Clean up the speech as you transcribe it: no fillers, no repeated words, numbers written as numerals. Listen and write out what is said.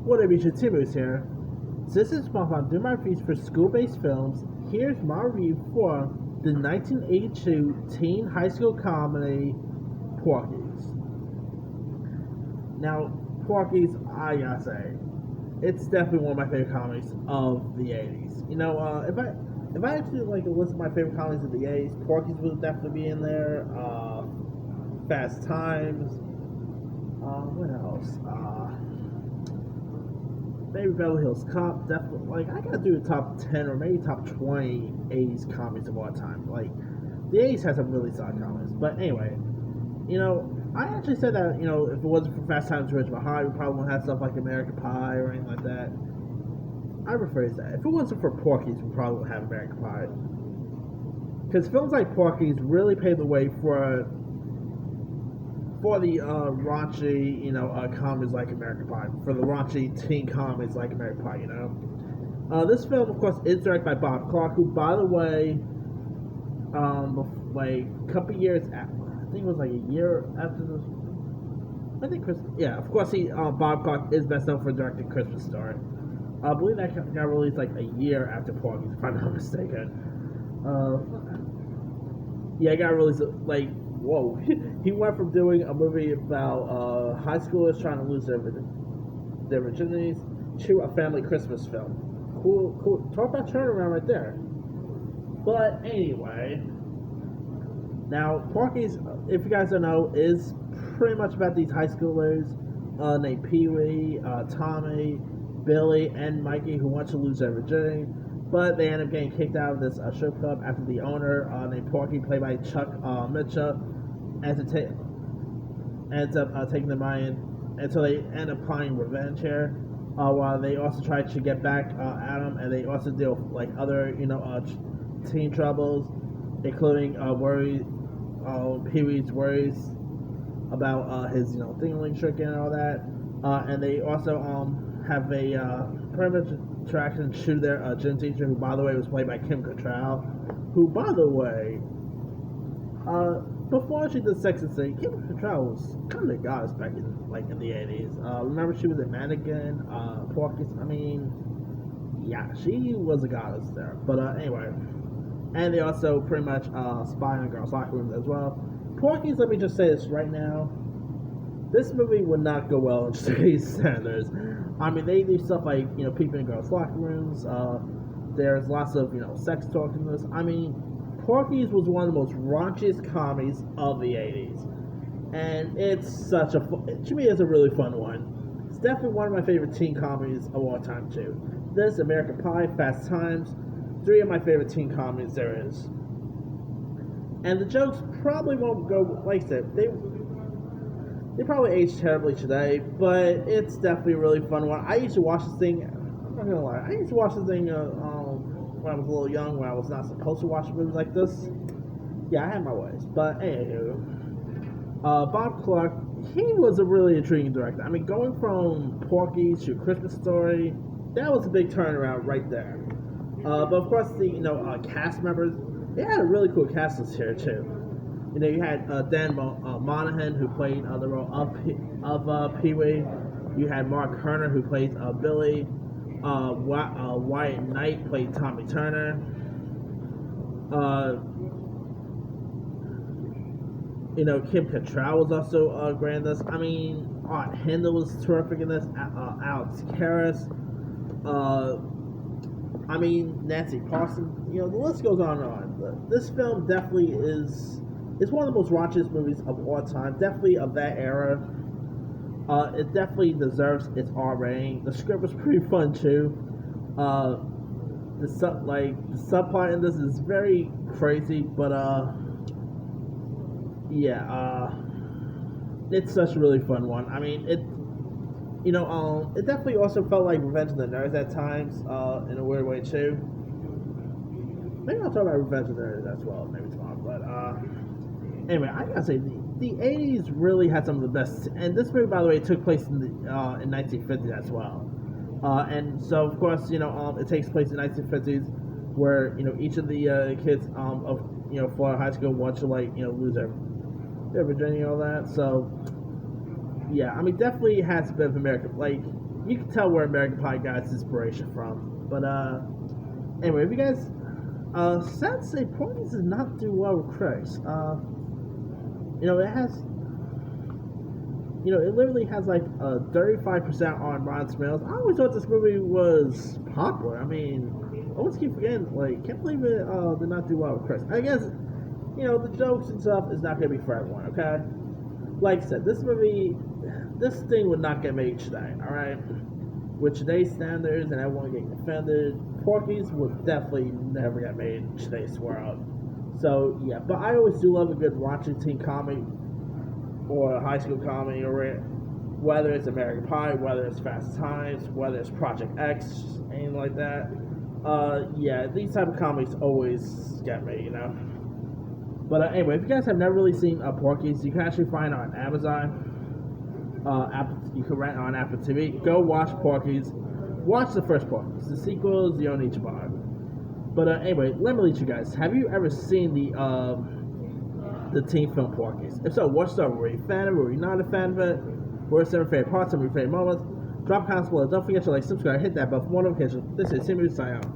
What up, YouTube Timos here. Since this month I'm doing my reviews for school-based films, here's my review for the 1982 teen high school comedy, Porky's. Now, Porky's, I gotta say, it's definitely one of my favorite comedies of the 80s. If I actually like to list my favorite comedies of the 80s, Porky's would definitely be in there. Fast Times. What else? Maybe Beverly Hills Cop. Definitely, I gotta do a top 10 or maybe top 20 80s comedies of all time. The 80s has some really solid comedies. But anyway, I actually said that, if it wasn't for Fast Times at Ridgemont High, we probably wouldn't have stuff like American Pie or anything like that. I rephrase that. If it wasn't for Porky's, we probably would have American Pie. Because films like Porky's really paved the way for the raunchy, comedies like American Pie, for the raunchy teen comedies like American Pie, This film, of course, is directed by Bob Clark, who, by the way, a couple years after, I think it was like a year after this, I think of course, Bob Clark is best known for directing Christmas Story. I believe that got released like a year after Porky's, if I'm not mistaken. It got released, whoa. He went from doing a movie about high schoolers trying to lose their virginities to a family Christmas film. Cool. Talk about turnaround right there. But anyway, now Porky's, if you guys don't know, is pretty much about these high schoolers named Pee-wee, Tommy, Billy, and Mikey who want to lose their virginity. But they end up getting kicked out of this strip club after the owner, named Porky, played by Chuck Mitchell, ends up taking the money, and so they end up planning revenge here. While they also try to get back at him, and they also deal with other teen troubles, including Pee-wee's worries about his dingling trick and all that, and they also have a pretty much attraction to their gym teacher, who, by the way, was played by Kim Cattrall, who, by the way, before she did Sex and City, Kim Cattrall was kind of a goddess back in the 80s. Remember, she was a mannequin, Porky's. She was a goddess there. But anyway, and they also pretty much spy on girls' locker rooms as well. Porky's, let me just say this right now, this movie would not go well in today's standards. They do stuff like, peeping in girls' locker rooms. There's lots of, sex talk in this. Porky's was one of the most raunchiest comedies of the 80s. And it's to me, it's a really fun one. It's definitely one of my favorite teen comedies of all time, too. This, American Pie, Fast Times, 3 of my favorite teen comedies there is. And the jokes probably won't go, like I said, they probably aged terribly today, but it's definitely a really fun one. I used to watch this thing, I'm not gonna lie, I used to watch this thing when I was a little young, when I was not supposed to watch movies like this. Yeah, I had my ways. But anywho, Bob Clark, he was a really intriguing director. Going from Porky to Christmas Story, that was a big turnaround right there. But of course, the cast members, they had a really cool cast list here too. You had Dan Monahan, who played the role of Pee-wee. You had Mark Herner, who plays Billy. Wyatt Knight played Tommy Turner. Kim Cattrall was also great in this. Art Hindle was terrific in this. Alex Karras. Nancy Parsons. The list goes on and on. This film definitely is. It's one of the most raunchiest movies of all time. Definitely of that era. It definitely deserves its R rating. The script was pretty fun too. The subplot in this is very crazy, but it's such a really fun one. It definitely also felt like Revenge of the Nerds at times, in a weird way too. Maybe I'll talk about Revenge of the Nerds as well, maybe tomorrow. But anyway, I gotta say, the 80s really had some of the best, and this movie, by the way, took place in 1950 as well. And so, of course, it takes place in 1950s, where each of the kids of Florida high school want to lose their virginity and all that. So yeah, definitely has a bit of American, you can tell where American Pie got its inspiration from. But anyway, if you guys, sad to say, Porky does not do well with critics. It has, it literally has like a 35% on Rotten Tomatoes. I always thought this movie was popular. I mean, I always keep forgetting, like, can't believe it did not do well with critics. I guess, the jokes and stuff is not going to be for everyone, okay? Like I said, this thing would not get made today, alright? With today's standards and everyone getting offended, Porky's would definitely never get made in today's world. So, yeah, but I always do love a good Washington comedy or a high school comedy, or whether it's American Pie, whether it's Fast Times, whether it's Project X, anything like that. Yeah, these type of comedies always get me, But anyway, if you guys have never really seen Porky's, you can actually find it on Amazon. You can rent it on Apple TV. Go watch Porky's. Watch the first Porky's. The sequels, you don't need to buy. But anyway, let me lead you guys. Have you ever seen the teen film Porky's? If so, what's up? Were you a fan of it? Were you not a fan of it? What are some of your favorite parts? Some of your favorite moments? Drop comments below. Don't forget to like, subscribe, hit that bell for more notifications. This is Timmy signing out.